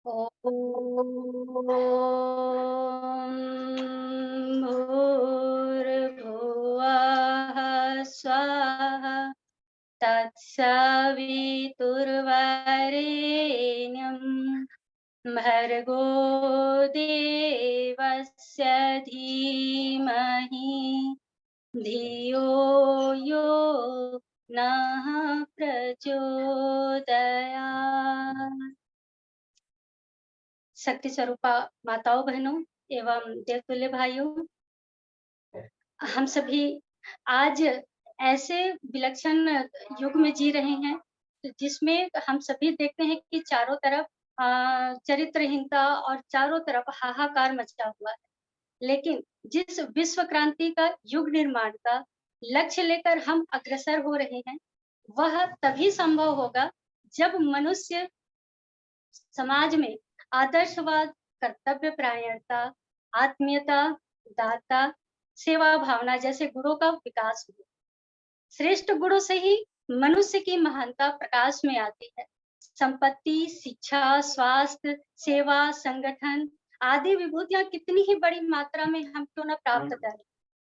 ॐ भूर्भुवः स्वः तत्सवितुर्वरेण्यं भर्गो देवस्य धीमहि धियो यो नः प्रचोदयात्। शक्ति स्वरूपा माताओं बहनों एवं देवतुल्य भाइयों, हम सभी आज ऐसे विलक्षण युग में जी रहे हैं जिसमें हम सभी देखते हैं कि चारों तरफ चरित्रहीनता और चारों तरफ हाहाकार मचा हुआ है। लेकिन जिस विश्व क्रांति का युग निर्माण का लक्ष्य लेकर हम अग्रसर हो रहे हैं, वह तभी संभव होगा जब मनुष्य समाज में आदर्शवाद, कर्तव्य परायणता, आत्मीयता, दाता, सेवा भावना जैसे गुणों का विकास हो। श्रेष्ठ गुणों से ही मनुष्य की महानता प्रकाश में आती है। संपत्ति, शिक्षा, स्वास्थ्य, सेवा, संगठन आदि विभूतियां कितनी ही बड़ी मात्रा में हम क्यों न प्राप्त करें,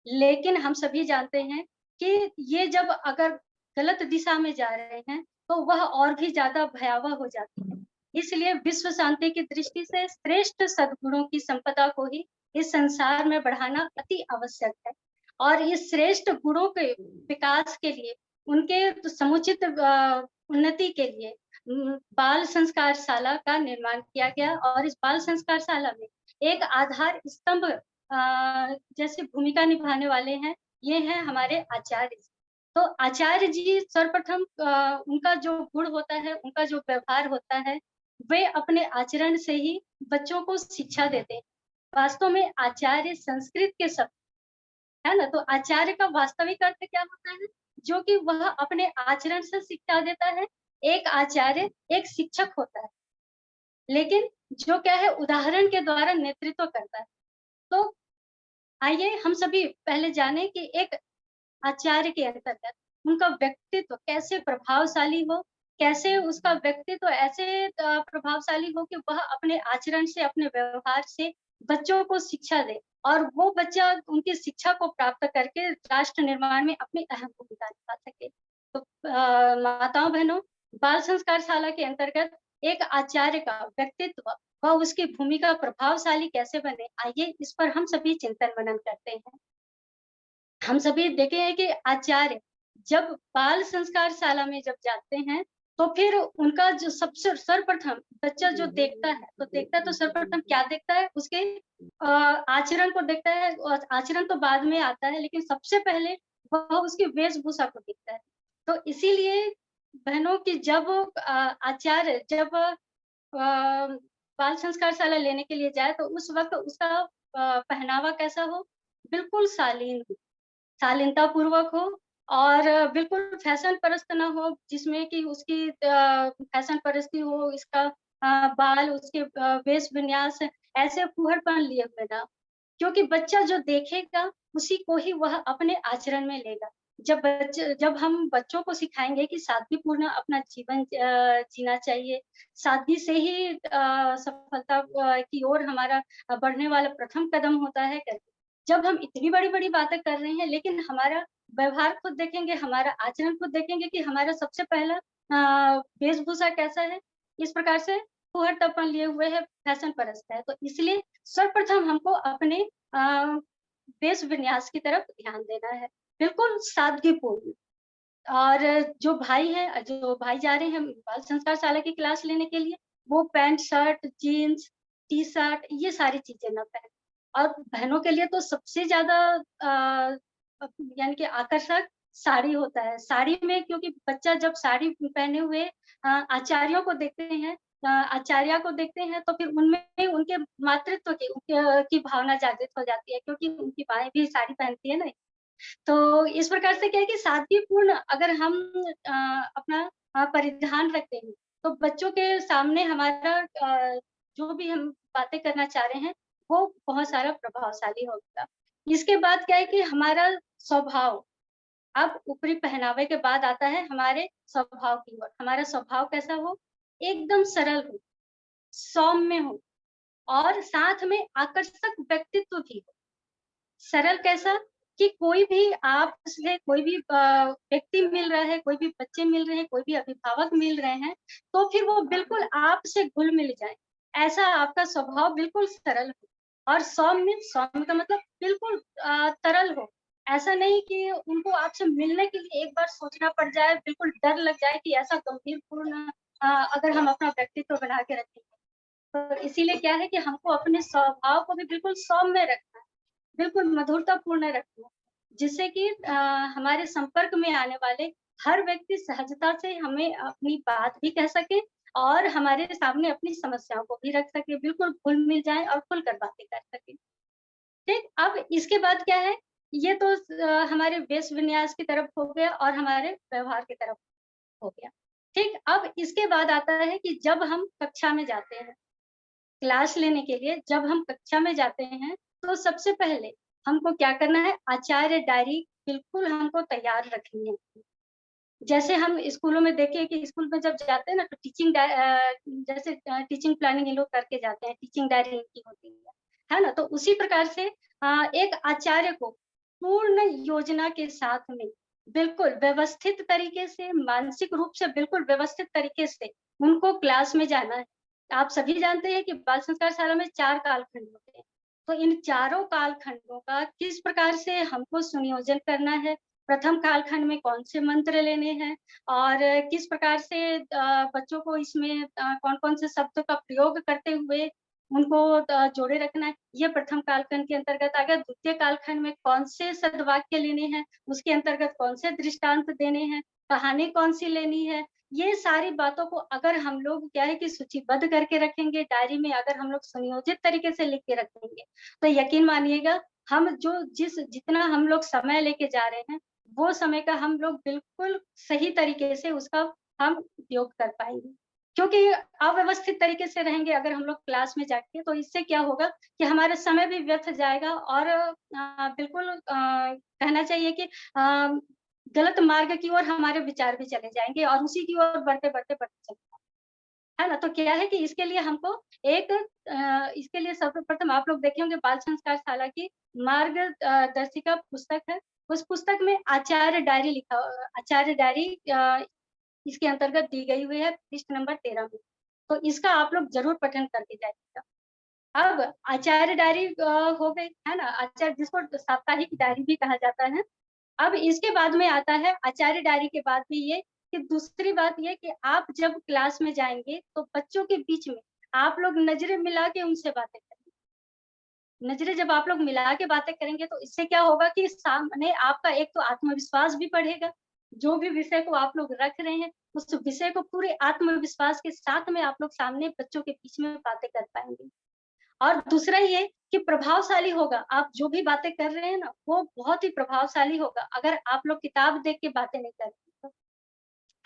लेकिन हम सभी जानते हैं कि ये जब अगर गलत दिशा में जा रहे हैं, तो वह और भी ज़्यादा भयावह हो जाती है। इसलिए विश्व शांति की दृष्टि से श्रेष्ठ सद्गुणों की संपदा को ही इस संसार में बढ़ाना अति आवश्यक है। और इस श्रेष्ठ गुणों के विकास के लिए, उनके समुचित उन्नति के लिए बाल संस्कारशाला का निर्माण किया गया और इस बाल संस्कारशाला में एक आधार स्तंभ जैसे भूमिका निभाने वाले हैं, ये हैं हमारे आचार्य जी। तो आचार्य जी सर्वप्रथम उनका जो गुण होता है, उनका जो व्यवहार होता है, वे अपने आचरण से ही बच्चों को शिक्षा देते हैं। वास्तव में आचार्य संस्कृत के शब्द है ना, तो आचार्य का वास्तविक अर्थ क्या होता है? जो कि वह अपने आचरण से शिक्षा देता है। एक आचार्य एक शिक्षक होता है, लेकिन जो क्या है उदाहरण के द्वारा नेतृत्व करता है। तो आइए हम सभी पहले जानें कि एक आचार्य के अंतर्गत उनका व्यक्तित्व कैसे प्रभावशाली हो, कैसे उसका व्यक्तित्व ऐसे प्रभावशाली हो कि वह अपने आचरण से, अपने व्यवहार से बच्चों को शिक्षा दे और वो बच्चा उनकी शिक्षा को प्राप्त करके राष्ट्र निर्माण में अपनी अहम भूमिका निभा सके। तो माताओं बहनों, बाल संस्कारशाला के अंतर्गत एक आचार्य का व्यक्तित्व व उसकी भूमिका प्रभावशाली कैसे बने, आइए इस पर हम सभी चिंतन मनन करते हैं। हम सभी देखे हैं कि आचार्य जब बाल संस्कारशाला में जब जाते हैं, तो फिर उनका जो सबसे सर्वप्रथम बच्चा जो देखता है, तो देखता है तो सर्वप्रथम क्या देखता है? उसके आचरण को देखता है और आचरण तो बाद में आता है, लेकिन सबसे पहले वह उसकी वेशभूषा को देखता है। तो इसीलिए बहनों की जब आचार्य जब बाल संस्कारशाला लेने के लिए जाए, तो उस वक़्त उसका पहनावा कैसा हो? बिल्कुल शालीन हो। शालीनता पूर्वक हो और बिल्कुल फैशन परस्त ना हो, जिसमें कि उसकी फैशन परस्ती हो, इसका बाल, उसके वेश विन्यास ऐसे फूहड़पन लिए हुए ना, क्योंकि बच्चा जो देखेगा उसी को ही वह अपने आचरण में लेगा। जब हम बच्चों को सिखाएँगे कि सादगीपूर्ण अपना जीवन जीना चाहिए, सादगी से ही सफलता की ओर हमारा बढ़ने वाला प्रथम कदम होता है करके। जब हम इतनी बड़ी-बड़ी बातें कर रहे हैं, लेकिन हमारा व्यवहार खुद देखेंगे, हमारा आचरण खुद देखेंगे कि हमारा सबसे पहला वेशभूषा कैसा है, इस प्रकार से फूहड़-तपन लिए हुए है, फैशन परस्त है। तो इसलिए सर्वप्रथम हमको अपने अ, वेश विन्यास की तरफ ध्यान देना है, बिल्कुल सादगीपूर्ण। और जो भाई जा रहे हैं बाल संस्कारशाला की क्लास लेने के लिए, वो पैंट, शर्ट, जीन्स, टी-शर्ट ये सारी चीज़ें ना पहने। और बहनों के लिए तो सबसे ज़्यादा यानी कि आकर्षक साड़ी होता है। साड़ी में क्योंकि बच्चा जब साड़ी पहने हुए आचार्यों को देखते हैं, आचार्या को देखते हैं, तो फिर उनमें उनके मातृत्व की भावना जागृत हो जाती है, क्योंकि उनकी माएँ भी साड़ी पहनती है ना। तो इस प्रकार से क्या है कि सादगीपूर्ण अगर हम अपना परिधान रखते हैं, तो बच्चों के सामने हमारा जो भी हम बातें करना चाह रहे हैं, वो बहुत सारा प्रभावशाली होगा। इसके बाद क्या है कि हमारा स्वभाव, अब ऊपरी पहनावे के बाद आता है हमारे स्वभाव की ओर। हमारा स्वभाव कैसा हो? एकदम सरल हो। सौम्य हो और साथ में आकर्षक व्यक्तित्व भी हो। सरल कैसा? कि कोई भी आपसे कोई भी व्यक्ति मिल रहा है, कोई भी बच्चे मिल रहे हैं, कोई भी अभिभावक मिल रहे हैं, तो फिर वो बिल्कुल आपसे घुल-मिल जाएँ। ऐसा आपका स्वभाव बिल्कुल सरल हो और सौम्य, सौम्य का मतलब बिल्कुल तरल हो। ऐसा नहीं कि उनको आपसे मिलने के लिए एक बार सोचना पड़ जाए, बिल्कुल डर लग जाए कि ऐसा गंभीरपूर्ण अगर हम अपना व्यक्तित्व बना के रखेंगे। तो इसीलिए क्या है कि हमको अपने स्वभाव को भी बिल्कुल सौम्य रखना है, बिल्कुल मधुरतापूर्ण रखना है, जिससे कि हमारे संपर्क में आने वाले हर व्यक्ति सहजता से हमें अपनी बात भी कह सके और हमारे सामने अपनी समस्याओं को भी रख सके, बिल्कुल घुल-मिल जाएँ और खुलकर बातें कर सकें। ठीक, अब इसके बाद क्या है, ये तो हमारे वेश विन्यास की तरफ हो गया और हमारे व्यवहार की तरफ हो गया। ठीक, अब इसके बाद आता है कि जब हम कक्षा में जाते हैं, क्लास लेने के लिए जब हम कक्षा में जाते हैं, तो सबसे पहले हमको क्या करना है, आचार्य डायरी बिल्कुल हमको तैयार रखनी है। जैसे हम स्कूलों में देखिए कि स्कूल में जब जाते हैं ना तो जैसे टीचिंग प्लानिंग ये लोग करके जाते हैं, टीचिंग डायरी इनकी होती है ना? तो उसी प्रकार से एक आचार्य को पूर्ण योजना के साथ में बिल्कुल व्यवस्थित तरीके से, मानसिक रूप से बिल्कुल व्यवस्थित तरीके से उनको क्लास में जाना है। आप सभी जानते हैं कि बाल संस्कार शाला में 4 कालखंड होते हैं, तो इन चारों कालखंडों का किस प्रकार से हमको सुनियोजन करना है, प्रथम कालखंड में कौन से मंत्र लेने हैं और किस प्रकार से बच्चों को इसमें कौन-कौन से शब्द का प्रयोग करते हुए उनको जोड़े रखना है, ये प्रथम कालखंड के अंतर्गत आ गया। द्वितीय कालखंड में कौन से सद्वाक्य लेने हैं, उसके अंतर्गत कौन से दृष्टांत देने हैं, कहानी कौन-सी लेनी है, ये सारी बातों को अगर हम लोग क्या है कि सूचीबद्ध करके रखेंगे, डायरी में अगर हम लोग सुनियोजित तरीके से लिख के रखेंगे, तो यकीन मानिएगा हम जो जितना हम लोग समय लेके जा रहे हैं, वो समय का हम लोग बिल्कुल सही तरीके से उसका हम उपयोग कर पाएँगे। क्योंकि अव्यवस्थित तरीके से रहेंगे अगर हम लोग क्लास में जाके तो इससे क्या होगा कि हमारा समय भी व्यर्थ जाएगा और बिल्कुल कहना चाहिए कि गलत मार्ग की ओर हमारे विचार भी चले जाएँगे और उसी की ओर बढ़ते चले है ना? तो क्या है कि इसके लिए हमको इसके लिए सर्वप्रथम आप लोग देखे होंगे बाल संस्कार शाला की दर्शिका पुस्तक है। उस पुस्तक में आचार्य डायरी इसके अंतर्गत दी गई हुई है पृष्ठ नंबर 13 में। तो इसका आप लोग ज़रूर पठन करके जाइएगा। अब आचार्य डायरी हो गई, है ना? आचार्य जिसको साप्ताहिक डायरी भी कहा जाता है। अब इसके बाद में आता है आचार्य डायरी के बाद भी ये कि दूसरी बात ये कि आप जब क्लास में जाएँगे तो बच्चों के बीच में आप लोग नज़रें मिला के उनसे बातें करें। नज़रें जब आप लोग मिला के बातें करेंगे तो इससे क्या होगा कि सामने आपका एक तो आत्मविश्वास भी बढ़ेगा। जो भी विषय को आप लोग रख रहे हैं, उस विषय को पूरे आत्मविश्वास के साथ में आप लोग सामने बच्चों के बीच में बातें कर पाएँगे। और दूसरा ये कि प्रभावशाली होगा, आप जो भी बातें कर रहे हैं ना, वो बहुत ही प्रभावशाली होगा, अगर आप लोग किताब देख के बातें नहीं कर रहे हैं तो।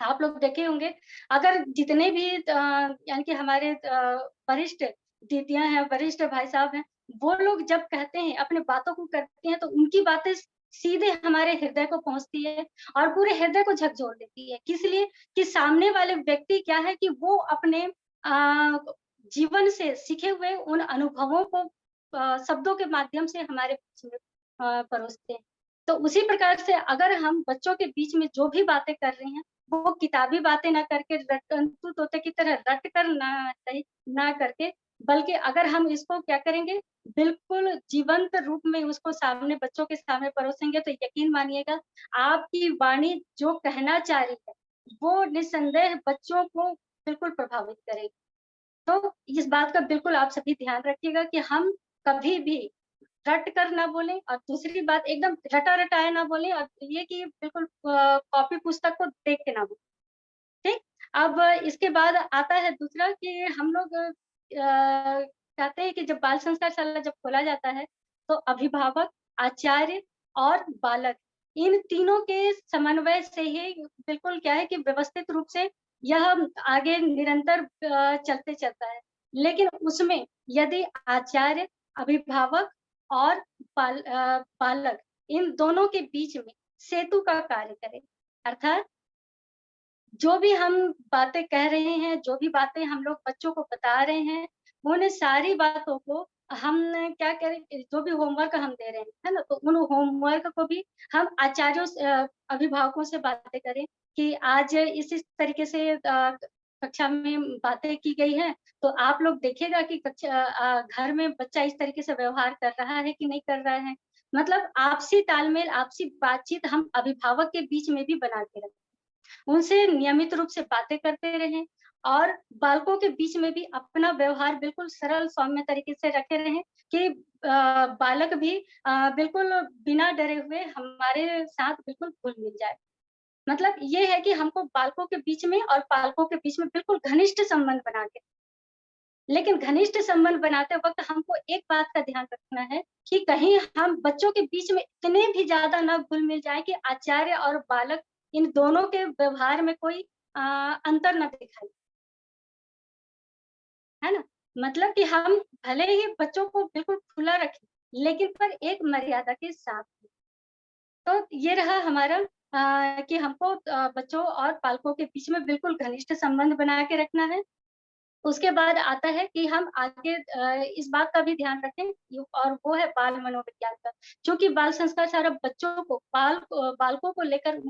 आप लोग देखे होंगे, अगर जितने भी यानी कि हमारे वरिष्ठ दीदियाँ हैं, वरिष्ठ भाई साहब हैं, वो लोग जब कहते हैं, अपने बातों को करते हैं, तो उनकी बातें सीधे हमारे हृदय को पहुँचती है और पूरे हृदय को झकझोर देती है। किस लिए? कि सामने वाले व्यक्ति क्या है कि वो अपने जीवन से सीखे हुए उन अनुभवों को शब्दों के माध्यम से हमारे बीच में परोसते हैं। तो उसी प्रकार से अगर हम बच्चों के बीच में जो भी बातें कर रहे हैं, वो किताबी बातें ना करके रट्टू तोते की तरह रट कर ना करके, बल्कि अगर हम इसको क्या करेंगे, बिल्कुल जीवंत रूप में उसको सामने बच्चों के सामने परोसेंगे, तो यकीन मानिएगा आपकी वाणी जो कहना चाह रही है, वो निस्संदेह बच्चों को बिल्कुल प्रभावित करेगी। तो इस बात का बिल्कुल आप सभी ध्यान रखिएगा कि हम कभी भी रट कर ना बोलें और दूसरी बात एकदम रटा-रटाया ना बोलें और ये कि बिल्कुल कॉपी पुस्तक को देख के ना बोलें, ठीक? अब इसके बाद आता है दूसरा कि हम लोग कहते हैं कि जब बाल संस्कार शाला जब खोला जाता है, तो अभिभावक, आचार्य और बालक इन तीनों के समन्वय से ही बिल्कुल क्या है कि व्यवस्थित रूप से यह आगे निरंतर चलते चलता है। लेकिन उसमें यदि आचार्य, अभिभावक और बालक इन दोनों के बीच में सेतु का कार्य करे, अर्थात जो भी हम बातें कह रहे हैं, जो भी बातें हम लोग बच्चों को बता रहे हैं, उन सारी बातों को हम क्या करें, जो भी होमवर्क हम दे रहे हैं, है ना? तो उन होमवर्क को भी हम आचार्यों से अभिभावकों से बातें करें कि आज इस तरीके से कक्षा में बातें की गई हैं, तो आप लोग देखिएगा कि घर में बच्चा इस तरीके से व्यवहार कर रहा है कि नहीं कर रहा है। मतलब आपसी तालमेल, आपसी बातचीत हम अभिभावक के बीच में भी बना के रखें। उनसे नियमित रूप से बातें करते रहें और बालकों के बीच में भी अपना व्यवहार बिल्कुल सरल सौम्य तरीके से रखे रहें कि बालक भी बिल्कुल बिना डरे हुए हमारे साथ बिल्कुल घुल-मिल जाए। मतलब ये है कि हमको बालकों के बीच में और पालकों के बीच में बिल्कुल घनिष्ठ संबंध बना के, लेकिन घनिष्ठ संबंध बनाते वक़्त हमको एक बात का ध्यान रखना है कि कहीं हम बच्चों के बीच में इतने भी ज़्यादा ना घुल-मिल जाएँ कि आचार्य और बालक इन दोनों के व्यवहार में कोई अ, अंतर ना दिखाई, है ना? मतलब कि हम भले ही बच्चों को बिल्कुल खुला रखें, लेकिन पर एक मर्यादा के साथ। तो ये रहा हमारा कि हमको बच्चों और पालकों के बीच में बिल्कुल घनिष्ठ संबंध बना के रखना है। उसके बाद आता है कि हम आगे इस बात का भी ध्यान रखें और वो है बाल मनोविज्ञान का। चूँकि बाल संस्कार सारा बच्चों को बालकों को लेकर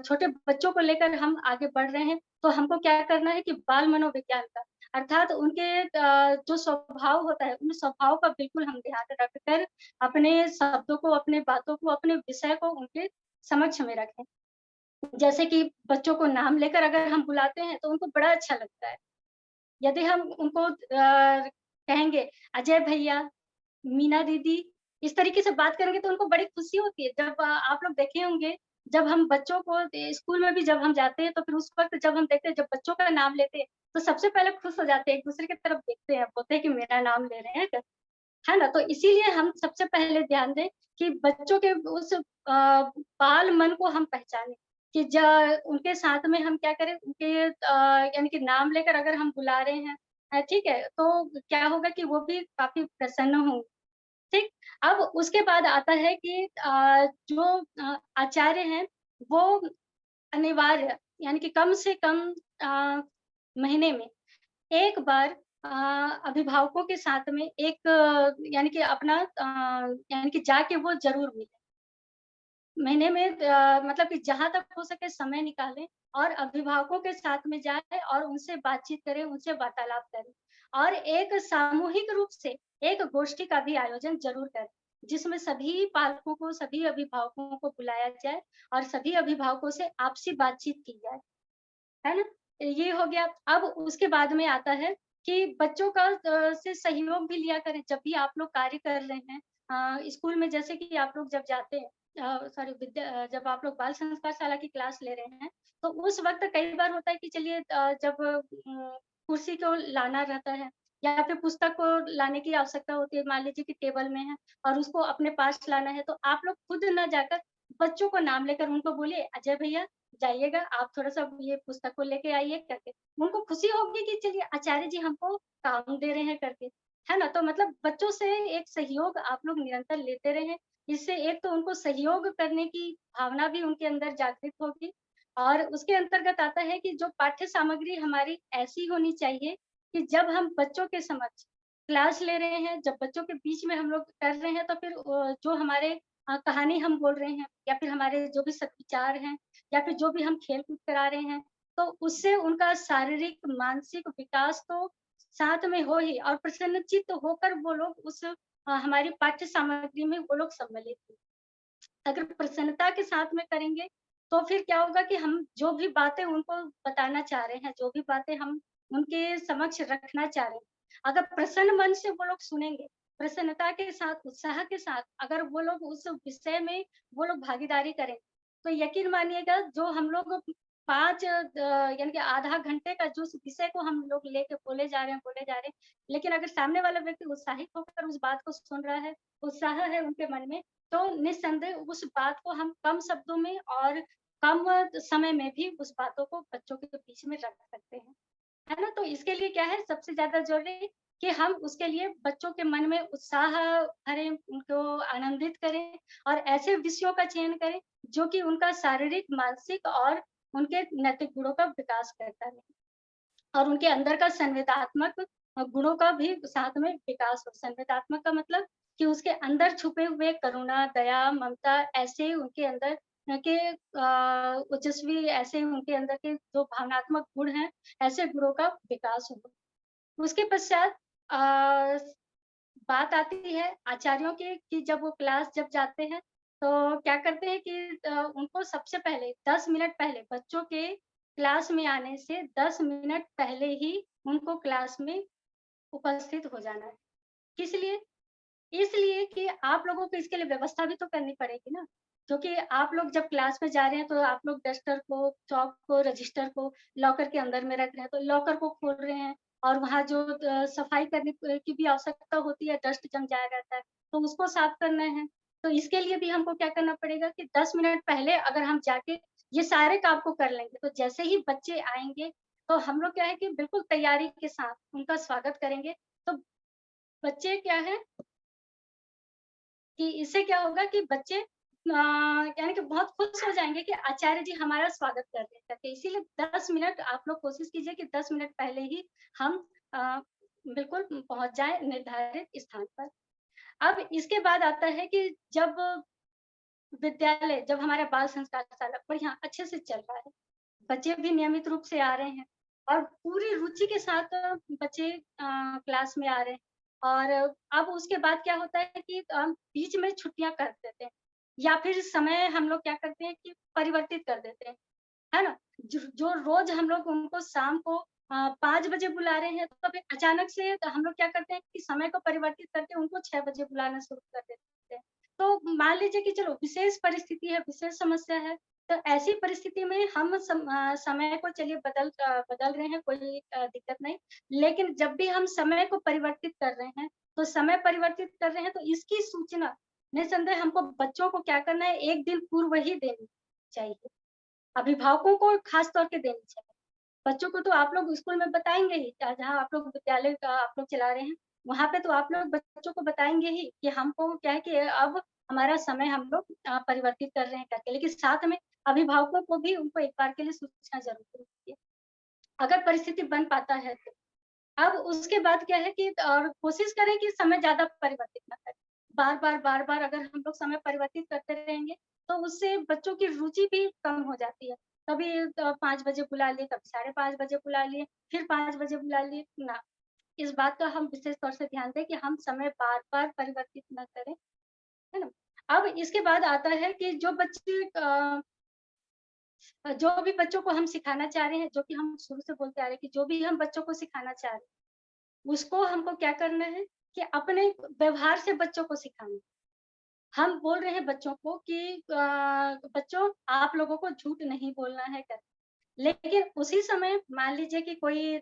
छोटे बच्चों को लेकर हम आगे बढ़ रहे हैं, तो हमको क्या करना है कि बाल मनोविज्ञान का अर्थात उनके जो स्वभाव होता है, उन स्वभाव का बिल्कुल हम ध्यान रखकर अपने शब्दों को, अपने बातों को, अपने विषय को उनके समक्ष में रखें। जैसे कि बच्चों को नाम लेकर अगर हम बुलाते हैं, तो उनको बड़ा अच्छा लगता है। यदि हम उनको कहेंगे अजय भैया, मीना दीदी, इस तरीके से बात करेंगे तो उनको बड़ी खुशी होती है। जब आप लोग देखे होंगे, जब हम बच्चों को स्कूल में भी जब हम जाते हैं, तो फिर उस वक़्त जब हम देखते हैं, जब बच्चों का नाम लेते हैं, तो सबसे पहले खुश हो जाते हैं, एक-दूसरे की तरफ देखते हैं, बोलते हैं कि मेरा नाम ले रहे हैं कर, है ना? तो इसीलिए हम सबसे पहले ध्यान दें कि बच्चों के उस बाल मन को हम पहचानें कि उनके साथ में हम क्या करें, उनके यानी कि नाम लेकर अगर हम बुला रहे हैं, ठीक है? तो क्या होगा कि वो भी काफ़ी प्रसन्न होंगे, ठीक? अब उसके बाद आता है कि जो आचार्य हैं, वो अनिवार्य यानी कि कम से कम अ, महीने में एक बार अभिभावकों के साथ में एक यानी कि अपना यानी कि जाके वो ज़रूर मिलें। महीने में मतलब कि जहाँ तक हो सके समय निकालें और अभिभावकों के साथ में जाएँ और उनसे बातचीत करें, उनसे वार्तालाप करें और एक सामूहिक रूप से एक गोष्ठी का भी आयोजन ज़रूर करें, जिसमें सभी पालकों को, सभी अभिभावकों को बुलाया जाए और सभी अभिभावकों से आपसी बातचीत की जाए। है ना? ये हो गया। अब उसके बाद में आता है कि बच्चों का से सहयोग भी लिया करें जब भी आप लोग कार्य कर रहे हैं। स्कूल में जैसे कि आप लोग जब जाते हैं सॉरी जब आप लोग बाल संस्कार शाला की क्लास ले रहे हैं, तो उस वक़्त कई बार होता है कि चलिए जब कुर्सी को लाना रहता है या फिर पुस्तक को लाने की आवश्यकता होती है, मान लीजिए कि टेबल में है और उसको अपने पास लाना है, तो आप लोग खुद ना जाकर बच्चों को नाम लेकर उनको बोलिए, "अजय भैया जाइएगा, आप थोड़ा-सा ये पुस्तक को लेके आइए करके। उनको खुशी होगी कि चलिए आचार्य जी हमको काम दे रहे हैं करके, है ना? तो मतलब बच्चों से एक सहयोग आप लोग निरंतर लेते रहें। इससे एक तो उनको सहयोग करने की भावना भी उनके अंदर जागृत होगी और उसके अंतर्गत आता है कि जो पाठ्य सामग्री हमारी ऐसी होनी चाहिए कि जब हम बच्चों के समक्ष क्लास ले रहे हैं, जब बच्चों के बीच में हम लोग कर रहे हैं तो फिर जो हमारे कहानी हम बोल रहे हैं या फिर हमारे जो भी सद्विचार हैं या फिर जो भी हम खेल-कूद करा रहे हैं, तो उससे उनका शारीरिक, मानसिक विकास तो साथ में हो ही और प्रसन्नचित्त होकर वो लोग उस हमारी पाठ्य सामग्री में वो लोग सम्मिलित हों। अगर प्रसन्नता के साथ में करेंगे, तो फिर क्या होगा कि हम जो भी बातें उनको बताना चाह रहे हैं, जो भी बातें हम उनके समक्ष रखना चाह रहे हैं, अगर प्रसन्न मन से वो लोग सुनेंगे, प्रसन्नता के साथ, उत्साह के साथ अगर वो लोग उस विषय में वो लोग भागीदारी करें, तो यकीन मानिएगा जो हम लोग 5 यानी कि आधा घंटे का जो उस विषय को हम लोग लेके बोले जा रहे हैं, लेकिन अगर सामने वाला व्यक्ति उत्साहित होकर उस बात को सुन रहा है, उत्साह है उनके मन में, तो निस्संदेह उस बात को हम कम शब्दों में और कम समय में भी उस बातों को बच्चों के बीच में रख सकते हैं। है ना? तो इसके लिए क्या है सबसे ज़्यादा ज़रूरी कि हम उसके लिए बच्चों के मन में उत्साह भरें, उनको आनंदित करें और ऐसे विषयों का चयन करें जो कि उनका शारीरिक, मानसिक और उनके नैतिक गुणों का विकास करता रहे और उनके अंदर का संवेदनात्मक गुणों का भी साथ में विकास हो। संवेदनात्मक का मतलब कि उसके अंदर छुपे हुए करुणा, दया, ममता ऐसे उनके अंदर के ओजस्वी ऐसे उनके अंदर के जो भावनात्मक गुण हैं, ऐसे गुणों का विकास हो। उसके पश्चात अ, बात आती है आचार्यों की कि जब वो क्लास जब जाते हैं, तो क्या करते हैं कि उनको सबसे पहले 10 मिनट पहले बच्चों के क्लास में आने से 10 मिनट पहले ही उनको क्लास में उपस्थित हो जाना है। किस लिए? इसलिए कि आप लोगों को इसके लिए व्यवस्था भी तो करनी पड़ेगी ना, क्योंकि आप लोग जब क्लास में जा रहे हैं, तो आप लोग डस्टर को, चॉक को, रजिस्टर को लॉकर के अंदर में रख रहे हैं, तो लॉकर को खोल रहे हैं और वहाँ जो सफाई करने की भी आवश्यकता होती है, डस्ट जम जाया रहता है, तो उसको साफ करना है। तो इसके लिए भी हमको क्या करना पड़ेगा कि 10 मिनट पहले अगर हम जाके ये सारे काम को कर लेंगे, तो जैसे ही बच्चे आएँगे, तो हम लोग क्या है कि बिल्कुल तैयारी के साथ उनका स्वागत करेंगे। तो बच्चे क्या है कि इससे क्या होगा कि बच्चे यानी कि बहुत खुश हो जाएँगे कि आचार्य जी हमारा स्वागत कर रहे हैं करके। इसीलिए 10 मिनट आप लोग कोशिश कीजिए कि 10 मिनट पहले ही हम बिल्कुल पहुँच जाएँ निर्धारित स्थान पर। अब इसके बाद आता है कि जब विद्यालय जब हमारा बाल संस्कार शाला बढ़िया अच्छे से चल रहा है, बच्चे भी नियमित रूप से आ रहे हैं और पूरी रुचि के साथ बच्चे क्लास में आ रहे हैं और अब उसके बाद क्या होता है कि बीच में छुट्टियाँ कर देते हैं या फिर समय हम लोग क्या करते हैं कि परिवर्तित कर देते हैं, है ना? जो जो रोज़ हम लोग उनको शाम को 5 बजे बुला रहे हैं, तो फिर अचानक से तो हम लोग क्या करते हैं कि समय को परिवर्तित करके उनको 6 बजे बुलाना शुरू कर देते हैं। तो मान लीजिए कि चलो विशेष परिस्थिति है, विशेष समस्या है, तो ऐसी परिस्थिति में हम समय को चलिए बदल रहे हैं, कोई दिक्कत नहीं। लेकिन जब भी हम समय को परिवर्तित कर रहे हैं, तो समय परिवर्तित कर रहे हैं, तो इसकी सूचना निस्संदेह हमको बच्चों को क्या करना है, 1 दिन पूर्व ही देनी चाहिए। अभिभावकों को खास तौर पे देनी चाहिए। बच्चों को तो आप लोग स्कूल में बताएँगे ही, जहाँ आप लोग विद्यालय का आप लोग चला रहे हैं, वहाँ पे तो आप लोग बच्चों को बताएँगे ही कि हमको क्या है कि अब हमारा समय हम लोग परिवर्तित कर रहे हैं करके। लेकिन साथ में अभिभावकों को भी उनको एक बार के लिए सूचना ज़रूर होती है। अगर परिस्थिति बन पाता है तो। अब उसके बाद क्या है कि और कोशिश करें कि समय ज़्यादा परिवर्तित ना करें। बार-बार अगर हम लोग समय परिवर्तित करते रहेंगे, तो उससे बच्चों की रुचि भी कम हो जाती है। कभी 5 बजे बुला लिए, कभी साढ़े 5 बजे बुला लिए, फिर 5 बजे बुला लिए, ना। इस बात का हम विशेष तौर से ध्यान दें कि हम समय बार-बार परिवर्तित ना करें, है ना? अब इसके बाद आता है कि जो भी बच्चों को हम सिखाना चाह रहे हैं, जो कि हम शुरू से बोलते आ रहे हैं कि जो भी हम बच्चों को सिखाना चाह रहे हैं, उसको हमको क्या करना है कि अपने व्यवहार से बच्चों को सिखाना है। हम बोल रहे हैं बच्चों को कि बच्चों आप लोगों को झूठ नहीं बोलना है कर लेकिन उसी समय मान लीजिए कि कोई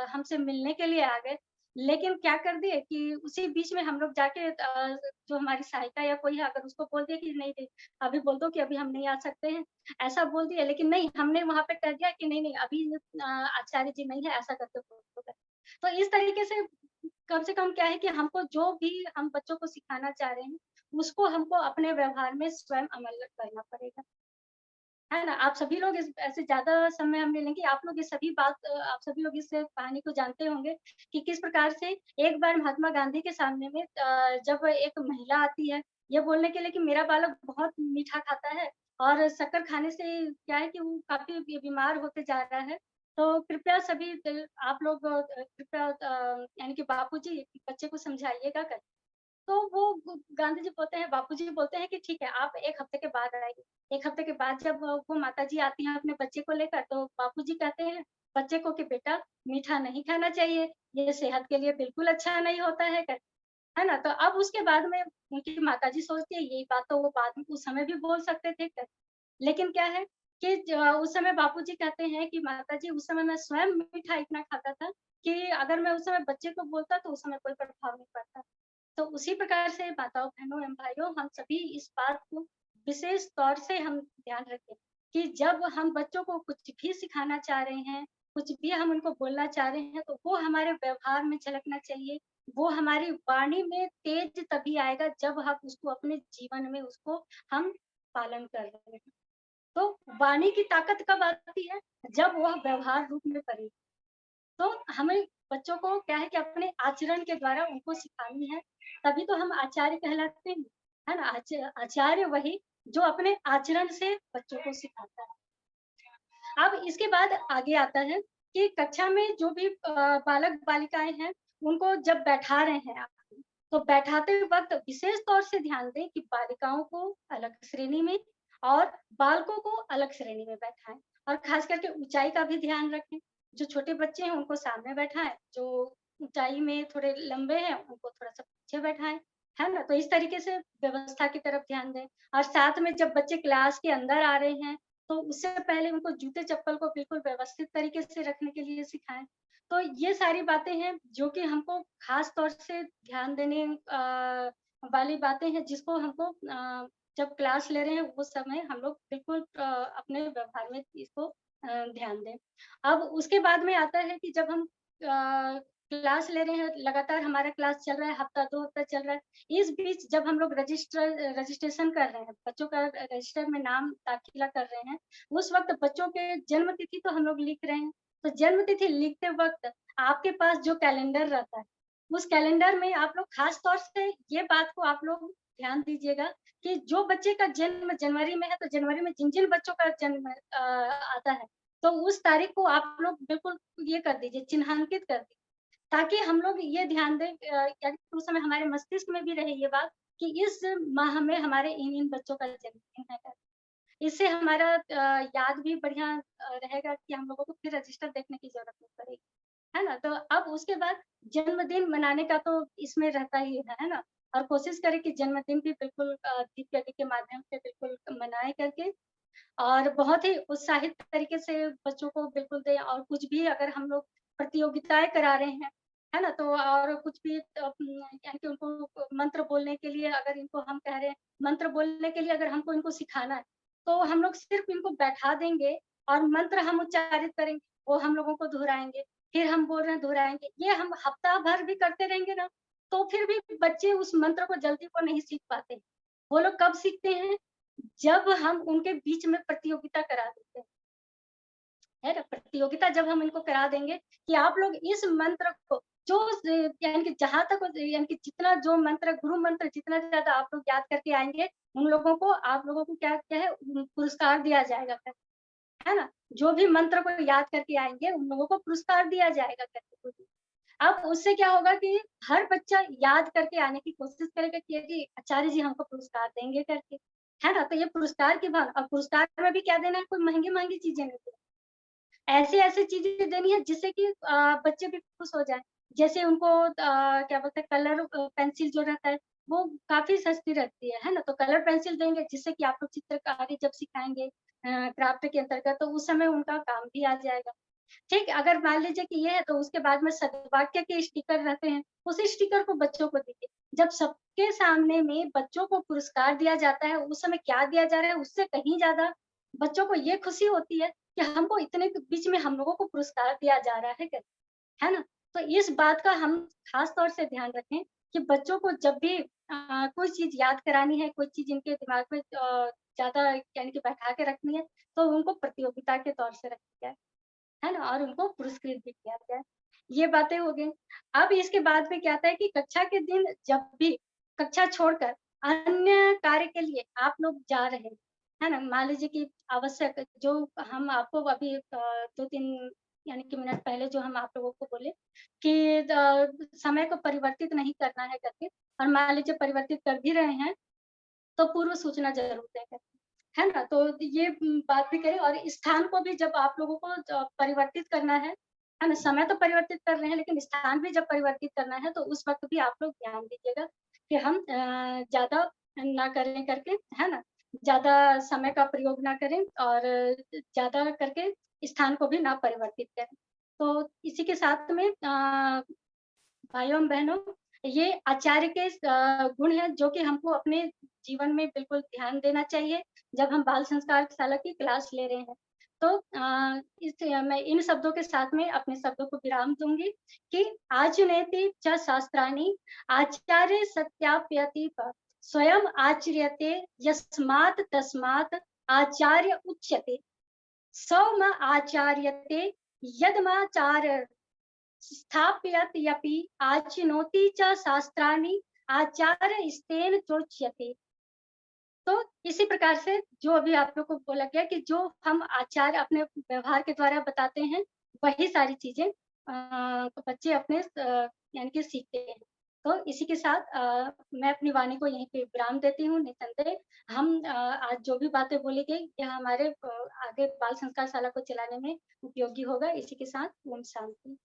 हमसे मिलने के लिए आ गए, लेकिन क्या कर दिए कि उसी बीच में हम लोग जाके जो हमारी सहायिका या कोई है अगर उसको बोल दिया कि नहीं, नहीं अभी बोल दो कि अभी हम नहीं आ सकते हैं, ऐसा बोल दिया लेकिन नहीं हमने वहाँ पे कह दिया कि नहीं, नहीं अभी आचार्य जी नहीं है ऐसा करके बोल दो। तो इस तरीके से कम क्या है कि हमको जो भी हम बच्चों को सिखाना चाह रहे हैं, उसको हमको अपने व्यवहार में स्वयं अमल करना पड़ेगा। है ना? आप सभी लोग इस ऐसे ज़्यादा समय हम ले लेंगे, आप लोग ये सभी आप सभी लोग इस कहानी को जानते होंगे कि किस प्रकार से एक बार महात्मा गांधी के सामने में जब एक महिला आती है, ये बोलने के लिए कि मेरा बालक बहुत मीठा खाता है और शक्कर खाने से क्या है कि वो काफ़ी बीमार होते जा रहा है, तो कृपया सभी आप लोग कृपया यानी कि बापूजी बच्चे को समझाइएगा कर तो वो गांधी जी बोलते हैं बापूजी बोलते हैं कि ठीक है, आप 1 हफ्ते के बाद आइए। 1 हफ्ते के बाद जब वो माताजी आती हैं अपने बच्चे को लेकर तो बापूजी कहते हैं बच्चे को कि बेटा मीठा नहीं खाना चाहिए, ये सेहत के लिए बिल्कुल अच्छा नहीं होता है कर है ना? तो अब उसके बाद में उनकी माताजी सोचती है यही बात तो वो बाद में उस समय भी बोल सकते थे कर लेकिन क्या है कि उस समय बापूजी कहते हैं कि माताजी उस समय मैं स्वयं मीठा इतना खाता था कि अगर मैं उस समय बच्चे को बोलता तो उस समय कोई प्रभाव नहीं पड़ता। तो उसी प्रकार से माताओं, बहनों एवं भाइयों हम सभी इस बात को विशेष तौर से हम ध्यान रखें कि जब हम बच्चों को कुछ भी सिखाना चाह रहे हैं, कुछ भी हम उनको बोलना चाह रहे हैं, तो वो हमारे व्यवहार में झलकना चाहिए। वो हमारी वाणी में तेज तभी आएगा जब हम उसको अपने जीवन में उसको हम पालन कर रहे हैं। तो वाणी की ताकत कब आती है? जब वह व्यवहार रूप में परे। तो हमें बच्चों को क्या है कि अपने आचरण के द्वारा उनको सिखानी है, तभी तो हम आचार्य कहलाते हैं, है ना? आचार्य वही जो अपने आचरण से बच्चों को सिखाता है। अब इसके बाद आगे आता है कि कक्षा में जो भी बालक-बालिकाएँ हैं, उनको जब बैठा रहे हैं आप, तो बैठाते वक़्त विशेष तौर से ध्यान दें कि बालिकाओं को अलग श्रेणी में और बालकों को अलग श्रेणी में बैठाएँ और ख़ास करके ऊँचाई का भी ध्यान रखें। जो छोटे बच्चे हैं, उनको सामने बैठाएँ, जो ऊँचाई में थोड़े लंबे हैं, उनको थोड़ा-सा पीछे बैठाएँ, है ना? तो इस तरीके से व्यवस्था की तरफ ध्यान दें और साथ में जब बच्चे क्लास के अंदर आ रहे हैं, तो उससे पहले उनको जूते-चप्पल को बिल्कुल व्यवस्थित तरीके से रखने के लिए सिखाएँ। तो ये सारी बातें हैं जो कि हमको ख़ास तौर से ध्यान देने वाली बातें हैं जिसको हमको जब क्लास ले रहे हैं उस समय हम लोग बिल्कुल अपने व्यवहार में इसको ध्यान दें। अब उसके बाद में आता है कि जब हम क्लास ले रहे हैं, लगातार हमारा क्लास चल रहा है, हफ़्ता 2 हफ़्ता चल रहा है। इस बीच जब हम लोग रजिस्ट्रेशन कर रहे हैं, बच्चों का रजिस्टर में नाम दाखिला कर रहे हैं, उस वक़्त बच्चों के जन्म तिथि तो हम लोग लिख रहे हैं। तो जन्म तिथि लिखते वक़्त आपके पास जो कैलेंडर रहता है, उस कैलेंडर में आप लोग ख़ास तौर से ये बात को आप लोग ध्यान दीजिएगा कि जो बच्चे का जन्म जनवरी में है, तो जनवरी में जिन-जिन बच्चों का जन्म आता है, तो उस तारीख को आप लोग बिल्कुल ये कर दीजिए, चिन्हांकित कर दीजिए। ताकि हम लोग ये ध्यान दें यानी उस समय हमारे मस्तिष्क में भी रहे ये बात कि इस माह में हमारे इन-इन बच्चों का जन्मदिन है करके। इससे हमारा याद भी बढ़िया रहेगा कि हम लोगों को फिर रजिस्टर देखने की ज़रूरत नहीं पड़ेगी, है ना? तो अब उसके बाद जन्मदिन मनाने का तो इसमें रहता ही है ना? और कोशिश करें कि जन्मदिन भी बिल्कुल दीप प्रज्वलन के माध्यम से बिल्कुल मनाएँ करके और बहुत ही उत्साहित तरीके से बच्चों को बिल्कुल दें और कुछ भी अगर हम लोग प्रतियोगिताएँ करा रहे हैं, है ना? तो और कुछ भी यानी कि उनको मंत्र बोलने के लिए अगर इनको हम कह रहे हैं, मंत्र बोलने के लिए अगर हमको इनको सिखाना है, तो हम लोग सिर्फ़ इनको बैठा देंगे और मंत्र हम उच्चारित करेंगे, वो हम लोगों को दोहराएँगे, फिर हम बोल रहे हैं दोहराएँगे। ये हम हफ्ता भर भी करते रहेंगे ना, तो फिर भी बच्चे उस मंत्र को जल्दी को नहीं सीख पाते। वो लोग कब सीखते हैं जब हम उनके बीच में प्रतियोगिता करा देते हैं, है ना? प्रतियोगिता जब हम इनको करा देंगे कि आप लोग इस मंत्र को जो यानी कि जहाँ तक यानी कि जितना जो मंत्र गुरु मंत्र जितना ज़्यादा आप लोग याद करके आएँगे, उन लोगों को आप लोगों को क्या क्या है पुरस्कार दिया जाएगा फिर, है ना? जो भी मंत्र को याद करके आएँगे, उन लोगों को पुरस्कार दिया जाएगा करके। अब उससे क्या होगा कि हर बच्चा याद करके आने की कोशिश करेगा कि यदि आचार्य जी हमको पुरस्कार देंगे करके, है ना? तो ये पुरस्कार की भावना और पुरस्कार में भी क्या देना है, कोई महँगी-महँगी चीज़ें नहीं देनी। ऐसी-ऐसी चीज़ें देनी है जिससे कि बच्चे भी खुश हो जाएँ। जैसे उनको क्या बोलते हैं कलर पेंसिल जो रहता है, वो काफ़ी सस्ती रहती है ना? तो कलर पेंसिल देंगे जिससे कि आप लोग चित्रकारी जब सिखाएँगे क्राफ्ट के अंतर्गत तो उस समय उनका काम भी आ जाएगा। ठीक, अगर मान लीजिए कि ये है तो उसके बाद में सद्वाक्य के स्टिकर रहते हैं, उस स्टिकर को बच्चों को दीजिए। जब सबके सामने में बच्चों को पुरस्कार दिया जाता है, उस समय क्या दिया जा रहा है उससे कहीं ज़्यादा बच्चों को ये खुशी होती है कि हमको इतने के बीच में हम लोगों को पुरस्कार दिया जा रहा है करके, है ना? तो इस बात का हम ख़ास तौर से ध्यान रखें कि बच्चों को जब भी कोई चीज़ याद करानी है, कोई चीज़ इनके दिमाग में ज़्यादा यानी कि बैठा के रखनी है, तो उनको प्रतियोगिता के तौर से रखा जाए। है ना? और उनको पुरस्कृत भी किया जाए। ये बातें हो गई। अब इसके बाद में क्या आता है कि कक्षा के दिन जब भी कक्षा छोड़कर अन्य कार्य के लिए आप लोग जा रहे हैं, है ना? मान लीजिए कि आवश्यक जो हम आपको अभी 2-3 यानी कि मिनट पहले जो हम आप लोगों को बोले कि समय को परिवर्तित नहीं करना है करके और मान लीजिए परिवर्तित कर भी रहे हैं, तो पूर्व सूचना ज़रूर दें करके। है ना? तो ये बात भी करें और स्थान को भी जब आप लोगों को परिवर्तित करना है ना? समय तो परिवर्तित कर रहे हैं लेकिन स्थान भी जब परिवर्तित करना है तो उस वक़्त भी आप लोग ध्यान दीजिएगा कि हम ज़्यादा ना करें करके, है ना? ज़्यादा समय का प्रयोग ना करें और ज़्यादा करके स्थान को भी ना परिवर्तित करें। तो इसी के साथ में भाइयों और बहनों, ये आचार्य के गुण हैं जो कि हमको अपने जीवन में बिल्कुल ध्यान देना चाहिए, जब हम बाल संस्कार शाला की क्लास ले रहे हैं। तो मैं इन शब्दों के साथ में अपने शब्दों को विराम दूँगी कि आचुनेति च शास्त्राणि आचार्य सत्यापयति प स्वयं आचर्यते यस्मात् तस्मात् आचार्य उच्यते, सौम आचार्यते, यदमाचार स्थापयत्यपि आचिनोति च शास्त्राणि आचार्यस्तेन चोच्यते। तो इसी प्रकार से जो अभी आप लोग को बोला गया कि जो हम आचार अपने व्यवहार के द्वारा बताते हैं, वही सारी चीज़ें बच्चे अपने यानी कि सीखते हैं। तो इसी के साथ मैं अपनी वाणी को यहीं पे विराम देती हूँ। निसंदेह हम आज जो भी बातें बोली गई, यह हमारे आगे बाल संस्कार शाला को चलाने में उपयोगी होगा। इसी के साथ ओम शांति।